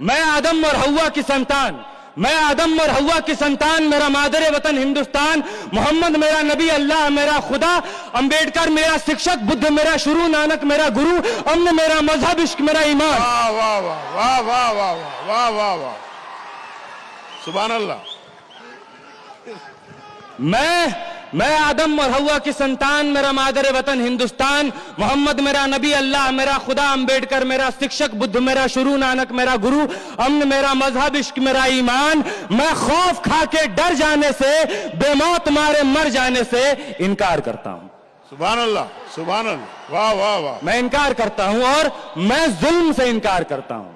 मैं आदम और हवा की संतान, मैं आदम और हवा की संतान, मेरा मादर वतन हिंदुस्तान, मोहम्मद मेरा नबी, अल्लाह मेरा खुदा, अंबेडकर मेरा शिक्षक, बुद्ध मेरा शुरू, नानक मेरा गुरु, अमन मेरा मजहब, इश्क मेरा ईमान। वाह वाह वाह वाह वाह वाह वाह वाह वाह, सुभान अल्लाह। मैं आदम और हवा की संतान, मेरा मादर वतन हिंदुस्तान, मोहम्मद मेरा नबी, अल्लाह मेरा खुदा, अंबेडकर मेरा शिक्षक, बुद्ध मेरा शुरू, नानक मेरा गुरु, अमन मेरा मजहब, इश्क मेरा ईमान। मैं खौफ खा के डर जाने से, बेमौत मारे मर जाने से इनकार करता हूं। सुभान अल्लाह, सुभान अल्लाह, वाह वाह वाह। मैं इनकार करता हूं और मैं जुल्म से इनकार करता हूं।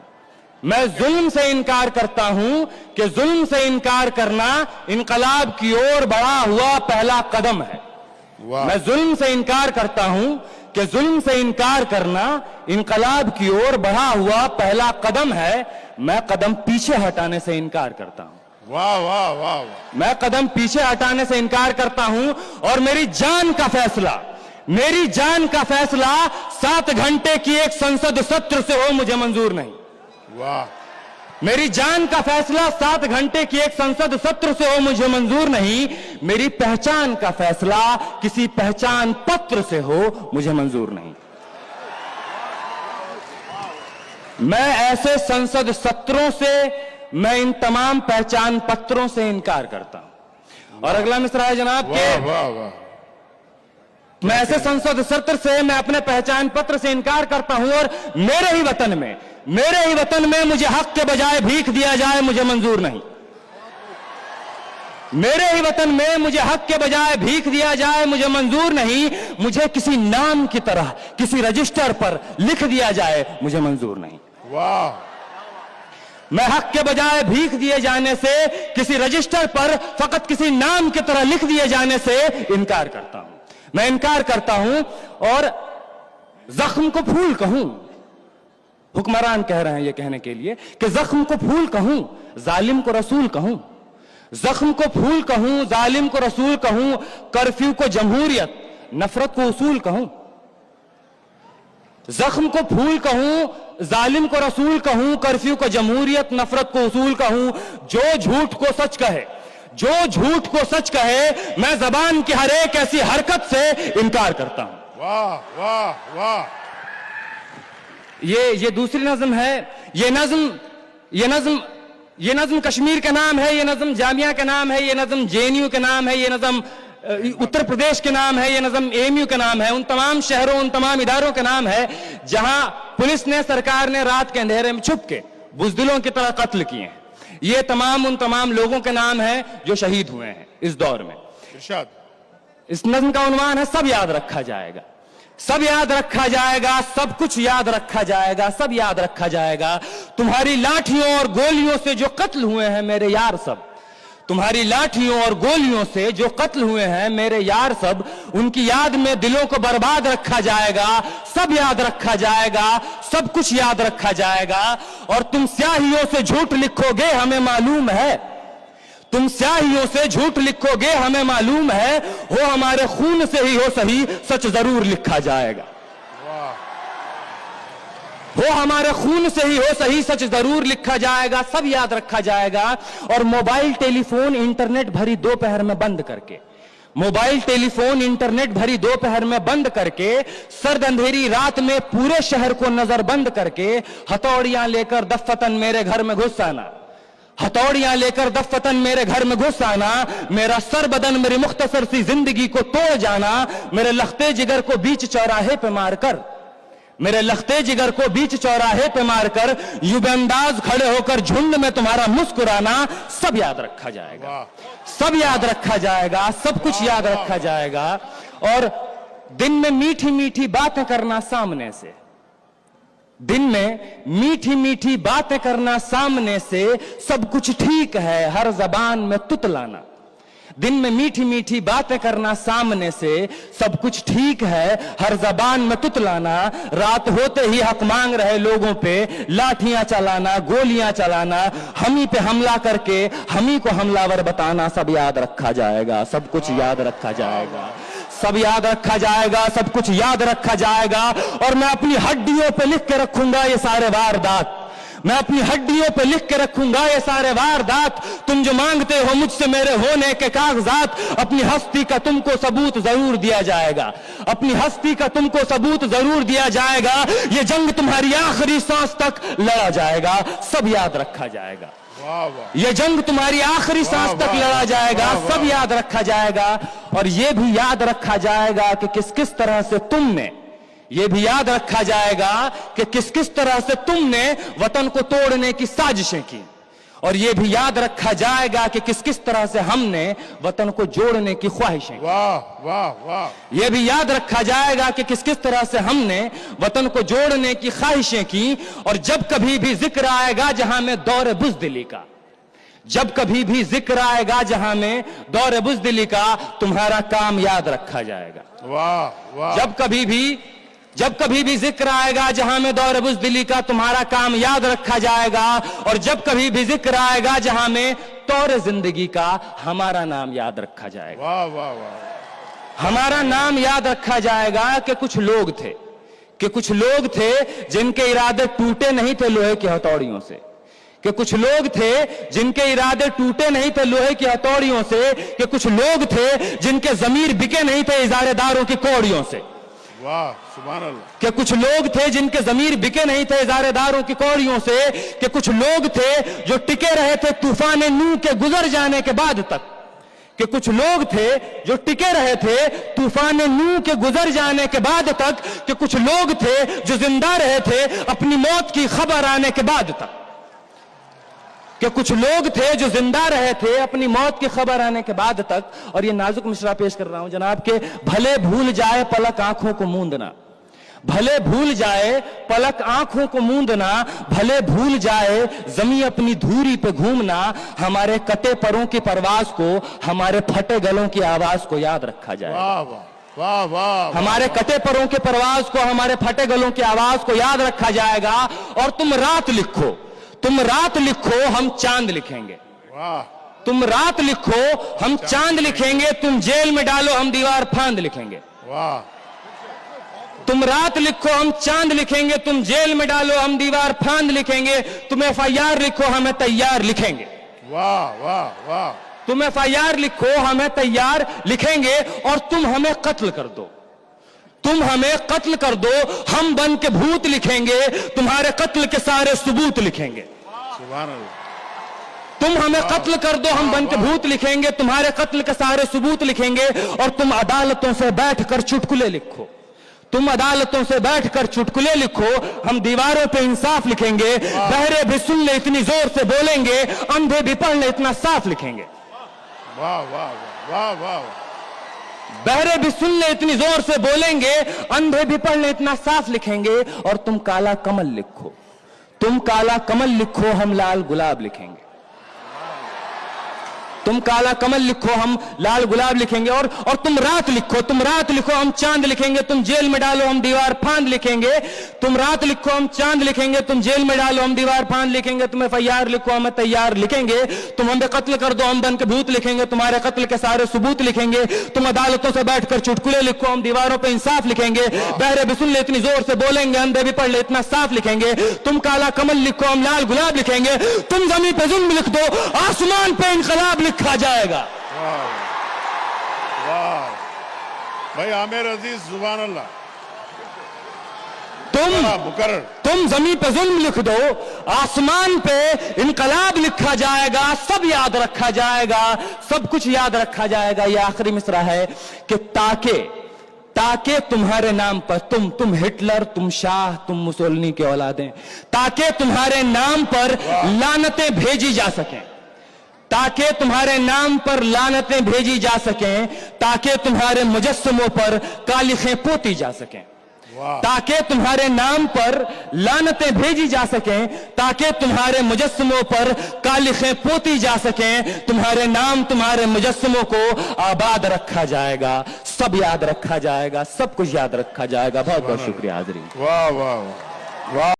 मैं जुल्म से इनकार करता हूं कि जुल्म से इनकार करना इनकलाब की ओर बढ़ा हुआ पहला कदम है। मैं जुल्म से इनकार करता हूं कि जुल्म से इनकार करना इनकलाब की ओर बढ़ा हुआ पहला कदम है। मैं कदम पीछे हटाने से इनकार करता हूं। वाह वाह वाह वाह। मैं कदम पीछे हटाने से इनकार करता हूं और मेरी जान का फैसला, मेरी जान का फैसला 7 घंटे की एक संसद सत्र से हो मुझे मंजूर नहीं। वाह। मेरी जान का फैसला 7 घंटे की एक संसद सत्र से हो मुझे मंजूर नहीं। मेरी पहचान का फैसला किसी पहचान पत्र से हो मुझे मंजूर नहीं। मैं ऐसे संसद सत्रों से, मैं इन तमाम पहचान पत्रों से इनकार करता हूं। और अगला मिसरा है जनाब के, वाह वाह। मैं ऐसे संसद सत्र से, मैं अपने पहचान पत्र से इनकार करता हूं और मेरे ही वतन में, मेरे ही वतन में मुझे हक के बजाय भीख दिया जाए मुझे मंजूर नहीं। मेरे ही वतन में मुझे हक के बजाय भीख दिया जाए मुझे मंजूर नहीं। मुझे किसी नाम की तरह किसी रजिस्टर पर लिख दिया जाए मुझे मंजूर नहीं। वाह। मैं हक के बजाय भीख दिए जाने से, किसी रजिस्टर पर फकत किसी नाम की तरह लिख दिए जाने से इनकार करता हूं। मैं इनकार करता हूं और जख्म को फूल कहूं, हुक्मरान कह रहे हैं ये कहने के लिए कि जख्म को फूल कहूं, जालिम को रसूल कहूं। जख्म को फूल कहूं, जालिम को रसूल कहूं, कर्फ्यू को जमहूरियत, नफरत को उसूल कहूं। जख्म को फूल कहूं, जालिम को रसूल कहूं, कर्फ्यू को जमहूरियत, नफरत को उसूल कहूं। जो झूठ को सच कहे, जो झूठ को सच कहे, मैं जबान की हर एक ऐसी हरकत से इनकार करता हूं। वाह वाह वाह। ये दूसरी नज्म है। ये नज्म कश्मीर का नाम है, ये नज्म जामिया का नाम है, ये नज्म जेएनयू का नाम है, ये नज्म उत्तर प्रदेश के नाम है, ये नज्म एएमयू का नाम है। उन तमाम शहरों, उन तमाम इदारों का नाम है जहां पुलिस ने, सरकार ने रात के अंधेरे में छुप के बुजदिलों की तरह कत्ल किए हैं। ये तमाम उन तमाम लोगों के नाम हैं जो शहीद हुए हैं इस दौर में। इरशाद। इस नज्म का उन्वान है सब याद रखा जाएगा, सब याद रखा जाएगा, सब कुछ याद रखा जाएगा, सब याद रखा जाएगा। तुम्हारी लाठियों और गोलियों से जो कत्ल हुए हैं मेरे यार सब, तुम्हारी लाठियों और गोलियों से जो कत्ल हुए हैं मेरे यार सब, उनकी याद में दिलों को बर्बाद रखा जाएगा, सब याद रखा जाएगा, सब कुछ याद रखा जाएगा। और तुम स्याहियों से झूठ लिखोगे हमें मालूम है, तुम स्याहियों से झूठ लिखोगे हमें मालूम है, हो हमारे खून से ही हो सही सच जरूर लिखा जाएगा। हो हमारे खून से ही हो सही सच जरूर लिखा जाएगा, सब याद रखा जाएगा। और मोबाइल टेलीफोन इंटरनेट भरी दोपहर में बंद करके, मोबाइल टेलीफोन इंटरनेट भरी दोपहर में बंद करके, सर्द अंधेरी रात में पूरे शहर को नजर बंद करके, हथौड़ियां लेकर दफ्फतन मेरे घर में घुस आना, हथौड़ियां लेकर दफ्फतन मेरे घर में घुस आना, मेरा सर बदन मेरी मुख्तसर सी जिंदगी को तोड़ जाना, मेरे लख्ते जिगर को बीच चौराहे पे मारकर, मेरे लख्ते जिगर को बीच चौराहे पे मारकर, युगंदाज खड़े होकर झुंड में तुम्हारा मुस्कुराना, सब याद रखा जाएगा, सब याद रखा जाएगा, सब कुछ याद रखा जाएगा। और दिन में मीठी मीठी बातें करना सामने से, दिन में मीठी मीठी बातें करना सामने से, सब कुछ ठीक है हर जबान में तुतलाना। दिन में मीठी मीठी बातें करना सामने से, सब कुछ ठीक है हर जबान में तुतलाना। रात होते ही हक मांग रहे लोगों पे लाठियां चलाना, गोलियां चलाना, हम ही पे हमला करके हम ही को हमलावर बताना, सब याद रखा जाएगा, सब कुछ याद रखा जाएगा, सब याद रखा जाएगा, सब कुछ याद रखा जाएगा। और मैं अपनी हड्डियों पे लिख के रखूंगा ये सारे वारदात, मैं अपनी हड्डियों पे लिख के रखूंगा ये सारे वारदात, तुम जो मांगते हो मुझसे मेरे होने के कागजात। अपनी हस्ती का तुमको सबूत जरूर दिया जाएगा, अपनी हस्ती का तुमको सबूत जरूर दिया जाएगा। ये जंग तुम्हारी आखिरी सांस तक लड़ा जाएगा, सब याद रखा जाएगा। वाह वाह, ये जंग तुम्हारी आखिरी सांस तक लड़ा जाएगा, सब याद रखा जाएगा। और ये भी याद रखा जाएगा कि किस किस तरह से तुमने, ये भी याद रखा जाएगा कि किस किस तरह से तुमने वतन को तोड़ने की साजिशें की। और ये भी याद रखा जाएगा कि किस किस तरह से हमने वतन को जोड़ने की ख्वाहिशें की। वाह वाह वाह, यह भी याद रखा जाएगा कि किस किस तरह से हमने वतन को जोड़ने की ख्वाहिशें की। और जब कभी भी जिक्र आएगा जहां में दौर बुज़दिली का, जब कभी भी जिक्र आएगा जहां में दौर बुज़दिली का, तुम्हारा काम याद रखा जाएगा। वाह वाह, जब कभी भी जिक्र आएगा जहां में दौर बुज़दिली का, तुम्हारा काम याद रखा जाएगा। और जब कभी भी जिक्र आएगा जहां में तौर जिंदगी का, हमारा नाम याद रखा जाएगा। वाह वाह वाह, हमारा नाम याद रखा जाएगा कि कुछ लोग थे जिनके इरादे टूटे नहीं थे लोहे की हथौड़ियों से, कि कुछ लोग थे जिनके इरादे टूटे नहीं थे लोहे की हथौड़ियों से, कि कुछ लोग थे जिनके जमीर बिके नहीं थे इजारेदारों की कौड़ियों से। वाह सुभान अल्लाह, कि कुछ लोग थे जिनके जमीर बिके नहीं थे इजारेदारों की कौड़ियों से, कि कुछ लोग थे जो टिके रहे थे तूफान नूह के गुजर जाने के बाद तक, कि कुछ लोग थे जो टिके रहे थे तूफान नूह के गुजर जाने के बाद तक, कि कुछ लोग थे जो जिंदा रहे थे अपनी मौत की खबर आने के बाद तक, कि कुछ लोग थे जो जिंदा रहे थे अपनी मौत की खबर आने के बाद तक। और ये नाजुक मिसरा पेश कर रहा हूं जनाब के, भले भूल जाए पलक आंखों को मूंदना, भले भूल जाए पलक आंखों को मूंदना, भले भूल जाए जमी अपनी धूरी पे घूमना, हमारे कटे परों की परवाज को, हमारे फटे गलों की आवाज को याद रखा जाए। वाह वाह वाह वाह, हमारे कटे परों के परवाज को, हमारे फटे गलों की आवाज को याद रखा जाएगा। और तुम रात लिखो, तुम रात लिखो, हम चांद लिखेंगे। वाह, तुम रात लिखो, हम चांद लिखेंगे। तुम जेल में डालो, हम दीवार फांद लिखेंगे। वाह, तुम रात लिखो, हम चांद लिखेंगे। तुम जेल में डालो, हम दीवार फांद लिखेंगे। तुम FIR लिखो, हमें तैयार लिखेंगे। वाह वाह वाह, तुम FIR लिखो, हमें तैयार लिखेंगे। और तुम हमें कत्ल कर दो, तुम हमें कत्ल कर दो, हम बन के भूत लिखेंगे। तुम्हारे कत्ल के सारे सबूत लिखेंगे। सुभान अल्लाह, तुम हमें कत्ल कर दो, हम बन के भूत लिखेंगे। तुम्हारे कत्ल के सारे सबूत लिखेंगे। और तुम अदालतों से बैठकर चुटकुले लिखो, तुम अदालतों से बैठकर चुटकुले लिखो, हम दीवारों पे इंसाफ लिखेंगे। बहरे भी सुन ले इतनी जोर से बोलेंगे, अंधे भी पढ़ ले इतना साफ लिखेंगे। वाह वाह वाह वाह, बहरे भी सुन ले इतनी जोर से बोलेंगे, अंधे भी पढ़ ले इतना साफ लिखेंगे। और तुम काला कमल लिखो, तुम काला कमल लिखो, हम लाल गुलाब लिखेंगे। तुम काला कमल लिखो, हम लाल गुलाब लिखेंगे। और तुम रात लिखो, तुम रात लिखो, हम चांद लिखेंगे। तुम जेल में डालो, हम दीवार फांद लिखेंगे। तुम रात लिखो, हम चांद लिखेंगे। तुम जेल में डालो, हम दीवार फांद लिखेंगे। तुम FIR लिखो, हमें तैयार लिखेंगे। तुम हमें कत्ल कर दो, हम बन के भूत लिखेंगे। तुम्हारे कत्ल के सारे सबूत लिखेंगे। तुम अदालतों से बैठकर चुटकुले लिखो, हम दीवारों पर इंसाफ लिखेंगे। बहरे भी सुन ले इतनी जोर से बोलेंगे, अंधे भी पढ़ ले इतना साफ लिखेंगे। तुम काला कमल लिखो, हम लाल गुलाब लिखेंगे। तुम जमीन पे जुल्म लिख दो, आसमान पे इनकलाब लिखा जाएगा। वाह भाई आमिर अजीज, सुभान अल्लाह, मुकर्रर। तुम जमीन पे जुल्म लिख दो, आसमान पे इनकलाब लिखा जाएगा। सब याद रखा जाएगा, सब कुछ याद रखा जाएगा। ये आखिरी मिसरा है कि ताके तुम्हारे नाम पर, तुम हिटलर, तुम शाह, तुम मुसोलिनी के औलादें, ताके तुम्हारे नाम पर लानतें भेजी जा सकें, ताकि तुम्हारे नाम पर लानतें भेजी जा सकें, ताकि तुम्हारे मुजस्समों पर कालिखें पोती जा सकें, ताकि तुम्हारे नाम पर लानतें भेजी जा सकें, ताकि तुम्हारे मुजस्समों पर कालिखें पोती जा सकें। तुम्हारे नाम, तुम्हारे मुजस्समों को आबाद रखा जाएगा। सब याद रखा जाएगा, सब कुछ याद रखा जाएगा। बहुत बहुत शुक्रिया हाज़रीन। वाह वाह वाह।